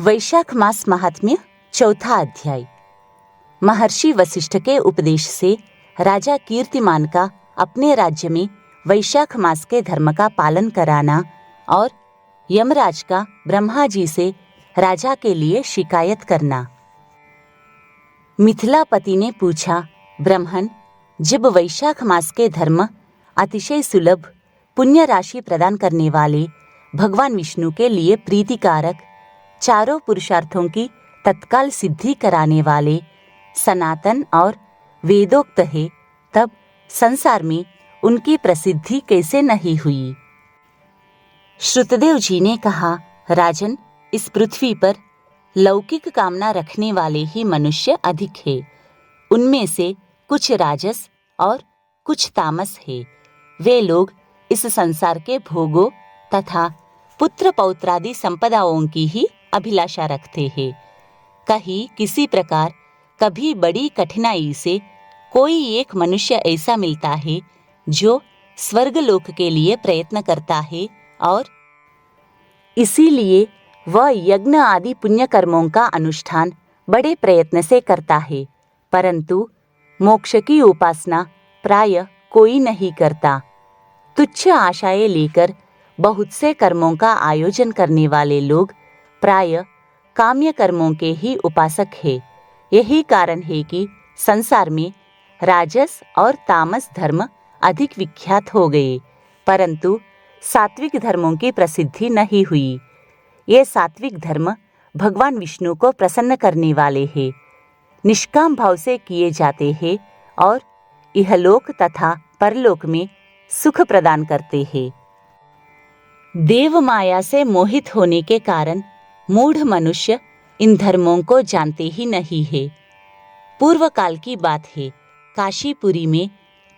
वैशाख मास महात्म्य चौथा अध्याय। महर्षि वशिष्ठ के उपदेश से राजा कीर्तिमान का अपने राज्य में वैशाख मास के धर्म का पालन कराना और यमराज का ब्रह्मा जी से राजा के लिए शिकायत करना। मिथिलापति ने पूछा, ब्रह्मन, जब वैशाख मास के धर्म अतिशय सुलभ पुण्य राशि प्रदान करने वाले भगवान विष्णु के लिए प्रीतिकारक, चारों पुरुषार्थों की तत्काल सिद्धि कराने वाले, सनातन और वेदोक्त है, तब संसार में उनकी प्रसिद्धि कैसे नहीं हुई। श्रुतदेव जी ने कहा, राजन, इस पृथ्वी पर लौकिक कामना रखने वाले ही मनुष्य अधिक है। उनमें से कुछ राजस और कुछ तामस है। वे लोग इस संसार के भोगों तथा पुत्र पौत्रादि संपदाओं की ही अभिलाषा रखते हैं। कहीं किसी प्रकार कभी बड़ी कठिनाई से कोई एक मनुष्य ऐसा मिलता है जो स्वर्गलोक के लिए प्रयत्न करता है और इसीलिए वह यज्ञ आदि पुण्य कर्मों का अनुष्ठान बड़े प्रयत्न से करता है, परंतु मोक्ष की उपासना प्राय कोई नहीं करता। तुच्छ आशाएं लेकर बहुत से कर्मों का आयोजन करने वाले लोग प्राय काम्य कर्मों के ही उपासक हैं। यही कारण है कि संसार में राजस और तामस धर्म अधिक विख्यात हो गए, परंतु सात्विक धर्मों की प्रसिद्धि नहीं हुई। ये सात्विक धर्म भगवान विष्णु को प्रसन्न करने वाले हैं, निष्काम भाव से किए जाते हैं और इहलोक तथा परलोक में सुख प्रदान करते हैं। देव माया से मोहित होने के कारण मूढ़ मनुष्य इन धर्मों को जानते ही नहीं है। पूर्व काल की बात है, काशीपुरी में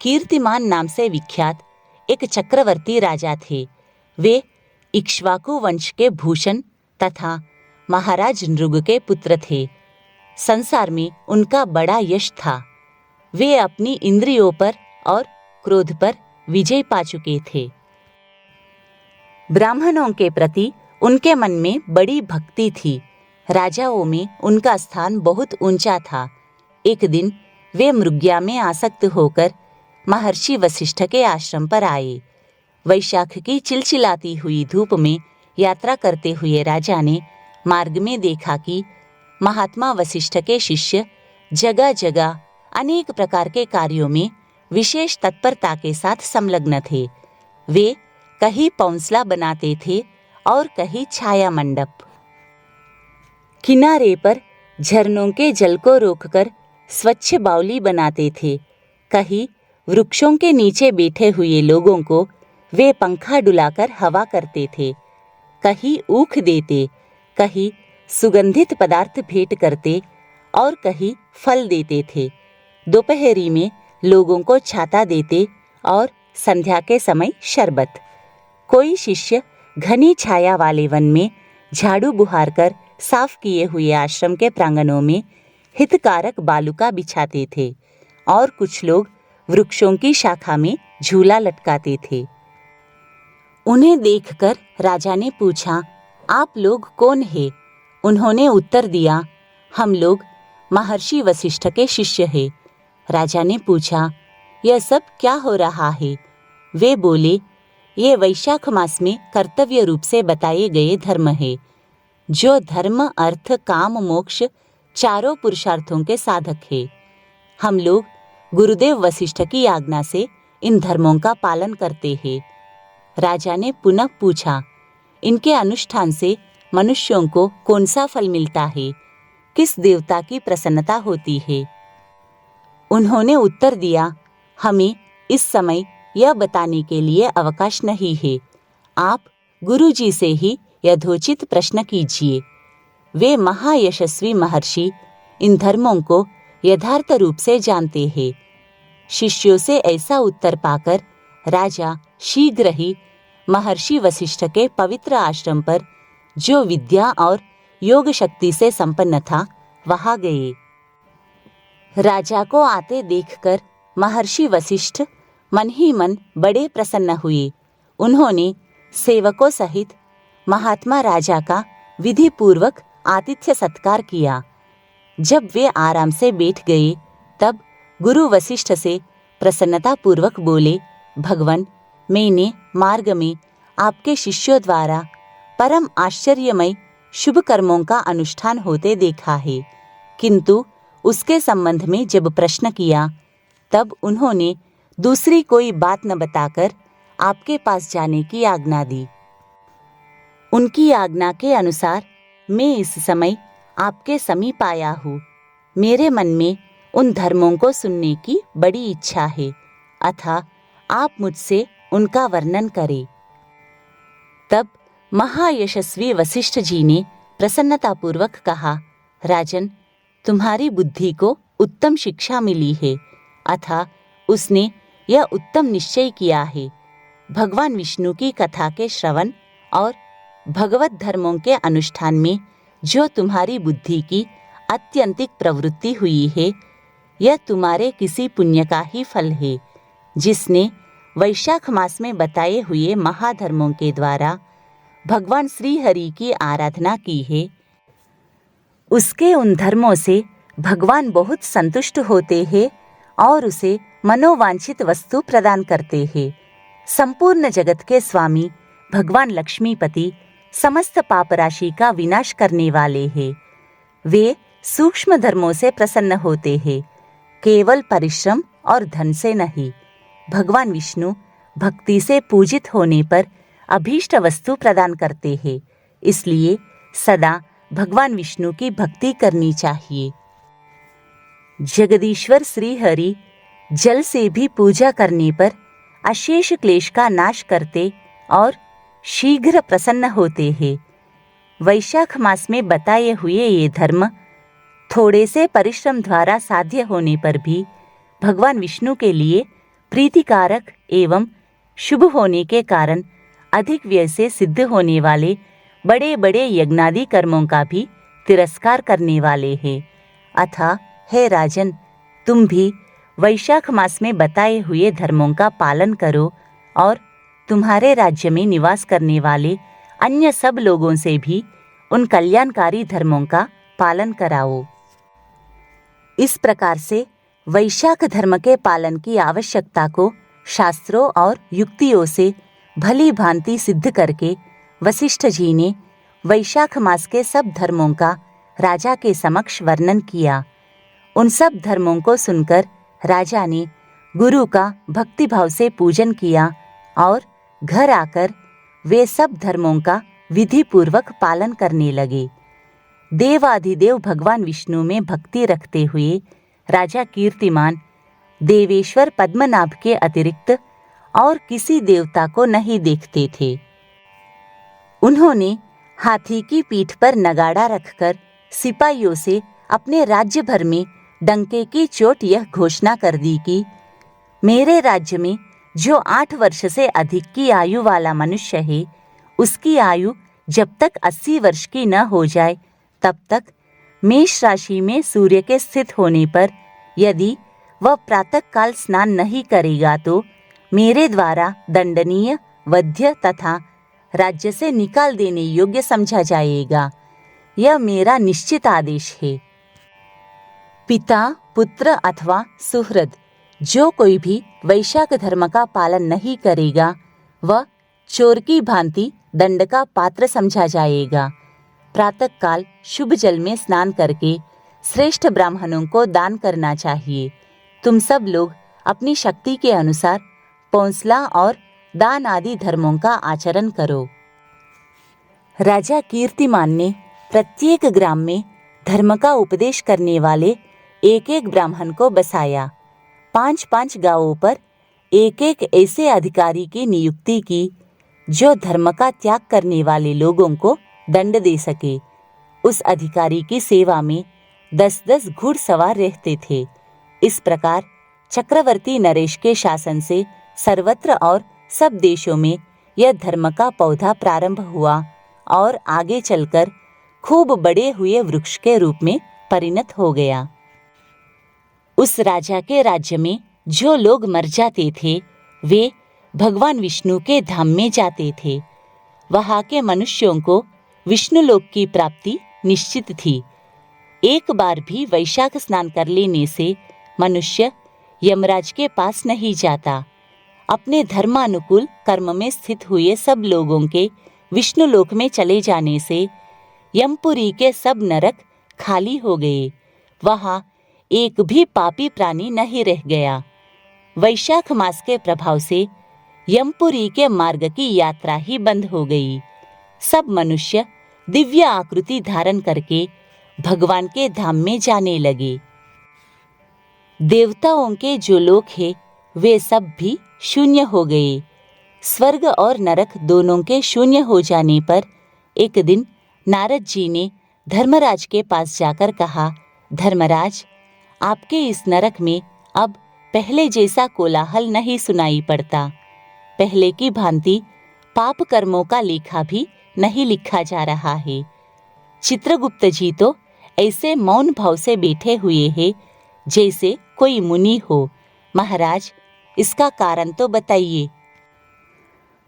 कीर्तिमान नाम से विख्यात एक चक्रवर्ती राजा थे। वे इक्ष्वाकु वंश के भूषण तथा महाराज नृग के पुत्र थे। संसार में उनका बड़ा यश था। वे अपनी इंद्रियों पर और क्रोध पर विजय पा चुके थे। ब्राह्मणों के प्रति उनके मन में बड़ी भक्ति थी। राजाओं में उनका स्थान बहुत ऊंचा था। एक दिन वे मृग्या में आसक्त होकर महर्षि वशिष्ठ के आश्रम पर आए। वैशाख की चिलचिलाती हुई धूप में यात्रा करते हुए राजा ने मार्ग में देखा कि महात्मा वशिष्ठ के शिष्य जगह जगह अनेक प्रकार के कार्यों में विशेष तत्परता के साथ संलग्न थे। वे कहीं पौंसला बनाते थे और कहीं छाया मंडप, किनारे पर झरनों के जल को रोककर स्वच्छ बावली बनाते थे। कहीं वृक्षों के नीचे बैठे हुए लोगों को वे पंखा डुलाकर हवा करते थे। कहीं ऊख देते, कहीं सुगंधित पदार्थ भेंट करते और कहीं फल देते थे। दोपहरी में लोगों को छाता देते और संध्या के समय शरबत। कोई शिष्य घनी छाया वाले वन में झाड़ू बुहार कर साफ किए हुए आश्रम के प्रांगणों में हितकारक बालुका बिछाते थे और कुछ लोग वृक्षों की शाखा में झूला लटकाते थे। उन्हें देखकर राजा ने पूछा, आप लोग कौन हैं? उन्होंने उत्तर दिया, हम लोग महर्षि वशिष्ठ के शिष्य हैं। राजा ने पूछा, यह सब क्या हो रहा है? वे बोले, ये वैशाख मास में कर्तव्य रूप से बताए गए धर्म है। जो धर्म अर्थ काम मोक्ष चारों पुरुषार्थों के साधक है। हम लोग गुरुदेव वशिष्ठ की आज्ञा से इन धर्मों का पालन करते हैं। राजा ने पुनः पूछा, इनके अनुष्ठान से मनुष्यों को कौन सा फल मिलता है? किस देवता की प्रसन्नता होती है? उन्होंने उत्तर दिया, हमें इस समय यह बताने के लिए अवकाश नहीं है। आप गुरु जी से ही यथोचित प्रश्न कीजिए। वे महायशस्वी महर्षि इन धर्मों को यथार्थ रूप से जानते हैं। शिष्यों से ऐसा उत्तर पाकर राजा शीघ्र ही महर्षि वशिष्ठ के पवित्र आश्रम पर, जो विद्या और योग शक्ति से संपन्न था, वहां गए। राजा को आते देखकर महर्षि वशिष्ठ मन ही मन बड़े प्रसन्न हुए। उन्होंने सेवकों सहित महात्मा राजा का विधि पूर्वक आतिथ्य सत्कार किया। जब वे आराम से बैठ गए तब गुरु वशिष्ठ से प्रसन्नतापूर्वक बोले, भगवान, मैंने मार्ग में आपके शिष्यों द्वारा परम आश्चर्यमय शुभ कर्मों का अनुष्ठान होते देखा है, किंतु उसके संबंध में जब प्रश्न किया तब उन्होंने दूसरी कोई बात न बताकर आपके पास जाने की आज्ञा दी। उनकी आज्ञा के अनुसार मैं इस समय आपके समीप आया हूँ। मेरे मन में उन धर्मों को सुनने की बड़ी इच्छा है, अतः आप मुझसे उनका वर्णन करें। तब महायशस्वी वशिष्ठ जी ने प्रसन्नतापूर्वक कहा, राजन, तुम्हारी बुद्धि को उत्तम शिक्षा मिली है, अतः उसने यह उत्तम निश्चय किया है, भगवान विष्णु की कथा के श्रवण और भगवत धर्मों के अनुष्ठान में जो तुम्हारी बुद्धि की अत्यंतिक प्रवृत्ति हुई है, यह तुम्हारे किसी पुण्य का ही फल है, जिसने वैशाख मास में बताए हुए महाधर्मों के द्वारा भगवान श्री हरि की आराधना की है। उसके उन धर्मों से भगवान बहुत संतुष्ट होते हैं और उसे मनोवांछित वस्तु प्रदान करते हैं। संपूर्ण जगत के स्वामी भगवान लक्ष्मीपति समस्त पाप राशि का विनाश करने वाले हैं। वे सूक्ष्म धर्मों से प्रसन्न होते हैं, केवल परिश्रम और धन से नहीं। भगवान विष्णु भक्ति से पूजित होने पर अभीष्ट वस्तु प्रदान करते हैं, इसलिए सदा भगवान विष्णु की भक्ति करनी चाहिए। जगदीश्वर श्री हरि जल से भी पूजा करने पर अशेष क्लेश का नाश करते और शीघ्र प्रसन्न होते हैं। वैशाख मास में बताए हुए ये धर्म थोड़े से परिश्रम द्वारा साध्य होने पर भी भगवान विष्णु के लिए प्रीतिकारक एवं शुभ होने के कारण अधिक व्यय से सिद्ध होने वाले बड़े बड़े यज्ञादि कर्मों का भी तिरस्कार करने वाले हैं। अतः हे राजन, तुम भी वैशाख मास में बताए हुए धर्मों का पालन करो और तुम्हारे राज्य में निवास करने वाले अन्य सब लोगों से भी उन कल्याणकारी धर्मों का पालन कराओ। इस प्रकार से वैशाख धर्म के पालन की आवश्यकता को शास्त्रों और युक्तियों से भली भांति सिद्ध करके वशिष्ठ जी ने वैशाख मास के सब धर्मों का राजा के समक्ष वर्णन किया। उन सब धर्मों को सुनकर राजा ने गुरु का भक्तिभाव से पूजन किया और घर आकर वे सब धर्मों का विधि पूर्वक पालन करने लगे। देवाधिदेव भगवान विष्णु में भक्ति रखते हुए राजा कीर्तिमान देवेश्वर पद्मनाभ के अतिरिक्त और किसी देवता को नहीं देखते थे। उन्होंने हाथी की पीठ पर नगाड़ा रखकर सिपाहियों से अपने राज्य भर में डंके की चोट यह घोषणा कर दी कि मेरे राज्य में जो 8 वर्ष से अधिक की आयु वाला मनुष्य है, उसकी आयु जब तक 80 वर्ष की न हो जाए तब तक मेष राशि में सूर्य के स्थित होने पर यदि वह प्रातःकाल स्नान नहीं करेगा तो मेरे द्वारा दंडनीय, वध्य तथा राज्य से निकाल देने योग्य समझा जाएगा। यह मेरा निश्चित आदेश है। पिता, पुत्र अथवा सुहृद जो कोई भी वैशाख धर्म का पालन नहीं करेगा वह चोर की भांति दंड का पात्र समझा जाएगा। प्रातःकाल शुभ जल में स्नान करके श्रेष्ठ ब्राह्मणों को दान करना चाहिए। तुम सब लोग अपनी शक्ति के अनुसार पौंसला और दान आदि धर्मों का आचरण करो। राजा कीर्तिमान ने प्रत्येक ग्राम में धर्म का उपदेश करने वाले एक एक ब्राह्मण को बसाया। 5-5 गांवों पर एक एक ऐसे अधिकारी की नियुक्ति की जो धर्म का त्याग करने वाले लोगों को दंड दे सके। उस अधिकारी की सेवा में 10-10 घुड़सवार रहते थे। इस प्रकार चक्रवर्ती नरेश के शासन से सर्वत्र और सब देशों में यह धर्म का पौधा प्रारंभ हुआ और आगे चलकर खूब बड़े हुए वृक्ष के रूप में परिणत हो गया। उस राजा के राज्य में जो लोग मर जाते थे वे भगवान विष्णु के धाम में जाते थे। वहाँ के मनुष्यों को विष्णुलोक की प्राप्ति निश्चित थी। एक बार भी वैशाख स्नान कर लेने से मनुष्य यमराज के पास नहीं जाता। अपने धर्मानुकूल कर्म में स्थित हुए सब लोगों के विष्णु लोक में चले जाने से यमपुरी के सब नरक खाली हो गए। वहां एक भी पापी प्राणी नहीं रह गया। वैशाख मास के प्रभाव से यमपुरी के मार्ग की यात्रा ही बंद हो गई। सब मनुष्य दिव्य आकृति धारण करके भगवान के धाम में जाने लगे। देवताओं के जो लोक है वे सब भी शून्य हो गए। स्वर्ग और नरक दोनों के शून्य हो जाने पर एक दिन नारद जी ने धर्मराज के पास जाकर कहा, धर्मराज, आपके इस नरक में अब पहले जैसा कोलाहल नहीं सुनाई पड़ता। पहले की भांति पाप कर्मों का लेखा भी नहीं लिखा जा रहा है। चित्रगुप्त जी तो ऐसे मौन भाव से बैठे हुए हैं जैसे कोई मुनि हो। महाराज, इसका कारण तो बताइए।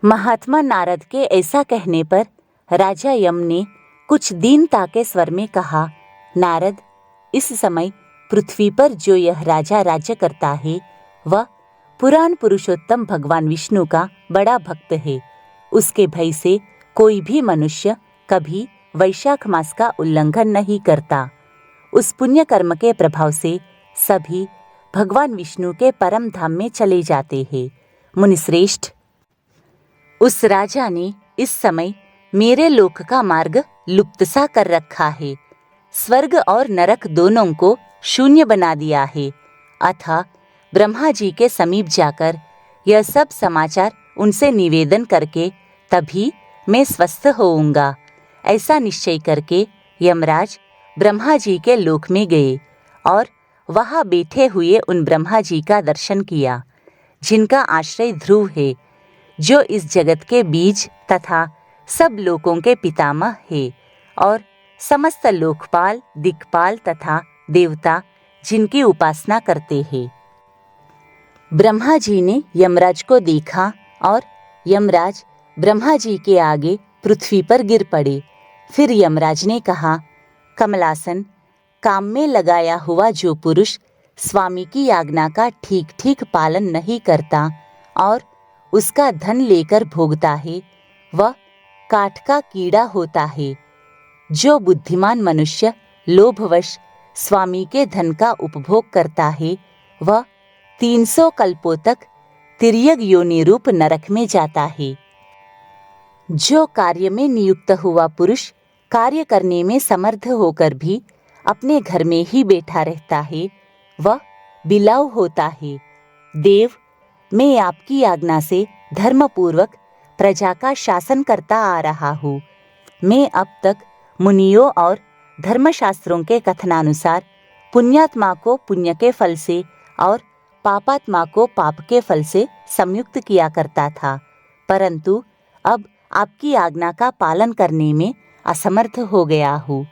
महात्मा नारद के ऐसा कहने पर राजा यम ने कुछ दीनता के स्वर में कहा, नारद, इस समय पृथ्वी पर जो यह राजा राज्य करता है वह पुराण पुरुषोत्तम भगवान विष्णु का बड़ा भक्त है। उसके भय से कोई भी मनुष्य कभी वैशाख मास का उल्लंघन नहीं करता। उस पुण्य कर्म के प्रभाव से सभी भगवान विष्णु के परम धाम में चले जाते हैं। मुनिश्रेष्ठ, उस राजा ने इस समय मेरे लोक का मार्ग लुप्त सा कर रखा है। स्वर्ग और नरक दोनों को शून्य बना दिया है। अतः ब्रह्मा जी के समीप जाकर यह सब समाचार उनसे निवेदन करके तभी मैं स्वस्थ होऊंगा। ऐसा निश्चय करके यमराज ब्रह्मा जी के लोक में गए और वहां बैठे हुए उन ब्रह्मा जी का दर्शन किया, जिनका आश्रय ध्रुव है, जो इस जगत के बीज तथा सब लोकों के पितामह है, और समस्त लोकपाल, दिक्पाल तथा देवता जिनकी उपासना करते हैं। ब्रह्मा जी ने यमराज को देखा और यमराज ब्रह्मा जी के आगे पृथ्वी पर गिर पड़े। फिर यमराज ने कहा, कमलासन, काम में लगाया हुआ जो पुरुष स्वामी की आज्ञा का ठीक ठीक पालन नहीं करता और उसका धन लेकर भोगता है, वह काठ का कीड़ा होता है। जो बुद्धिमान मनुष्य लोभवश स्वामी के धन का उपभोग करता है, वह 300 कल्पों तक तिर्यक योनि रूप नरक में जाता है। जो कार्य में नियुक्त हुआ पुरुष कार्य करने में समर्थ होकर भी अपने घर में ही बैठा रहता है, वह बिलाव होता है। देव, मैं आपकी आज्ञा से धर्मपूर्वक प्रजा का शासन करता आ रहा हूँ। मैं अब तक मुनियों और धर्मशास्त्रों के कथनानुसार पुण्यात्मा को पुण्य के फल से और पापात्मा को पाप के फल से संयुक्त किया करता था, परंतु अब आपकी आज्ञा का पालन करने में असमर्थ हो गया हूँ।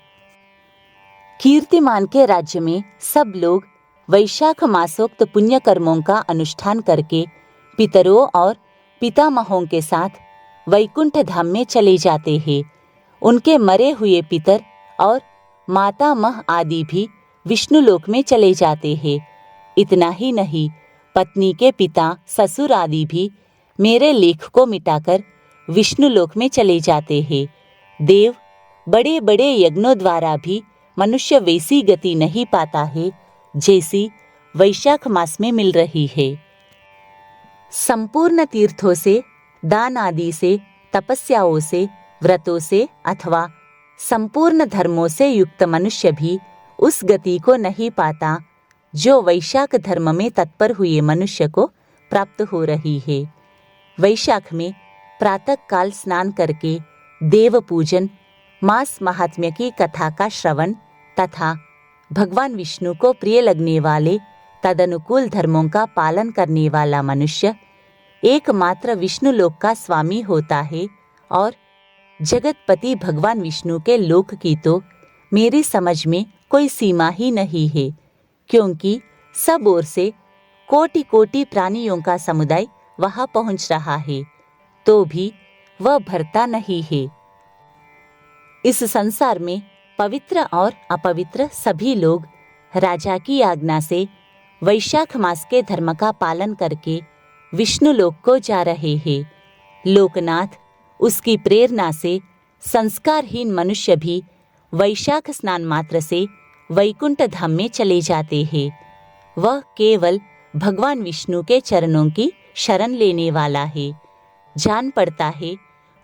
कीर्तिमान के राज्य में सब लोग वैशाख मासोक्त पुण्य कर्मों का अनुष्ठान करके पितरों और पितामहों के साथ वैकुंठ धाम में चले जाते हैं। उनके मरे हुए पितर और मातामह आदि भी विष्णु लोक में चले जाते हैं। इतना ही नहीं, पत्नी के पिता, ससुर आदि भी मेरे लेख को मिटाकर विष्णु लोक में चले जाते हैं। देव, बड़े बड़े यज्ञों द्वारा भी मनुष्य वैसी गति नहीं पाता है जैसी वैशाख मास में मिल रही है। संपूर्ण तीर्थों से, दान आदि से, तपस्याओं से, व्रतों से अथवा संपूर्ण धर्मों से युक्त मनुष्य भी उस गति को नहीं पाता जो वैशाख धर्म में तत्पर हुए मनुष्य को प्राप्त हो रही है। वैशाख में प्रातः काल स्नान करके देव पूजन, मास महात्म्य की कथा का श्रवण तथा भगवान विष्णु को प्रिय लगने वाले तदनुकूल धर्मों का पालन करने वाला मनुष्य एकमात्र विष्णु लोक का स्वामी होता है। और जगतपति भगवान विष्णु के लोक की तो मेरी समझ में कोई सीमा ही नहीं है, क्योंकि सब ओर से कोटि कोटि प्राणियों का समुदाय वहां पहुंच रहा है, तो भी वह भरता नहीं है। इस संसार में पवित्र और अपवित्र सभी लोग राजा की आज्ञा से वैशाख मास के धर्म का पालन करके विष्णु लोक को जा रहे हैं। लोकनाथ उसकी प्रेरणा से संस्कारहीन मनुष्य भी वैशाख स्नान मात्र से वैकुंठ धाम में चले जाते हैं। वह केवल भगवान विष्णु के चरणों की शरण लेने वाला है। जान पड़ता है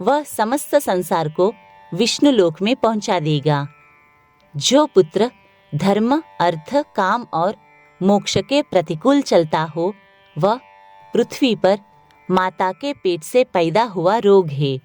वह समस्त संसार को विष्णु लोक में पहुंचा देगा। जो पुत्र धर्म, अर्थ, काम और मोक्ष के प्रतिकूल चलता हो, वह पृथ्वी पर माता के पेट से पैदा हुआ रोग है।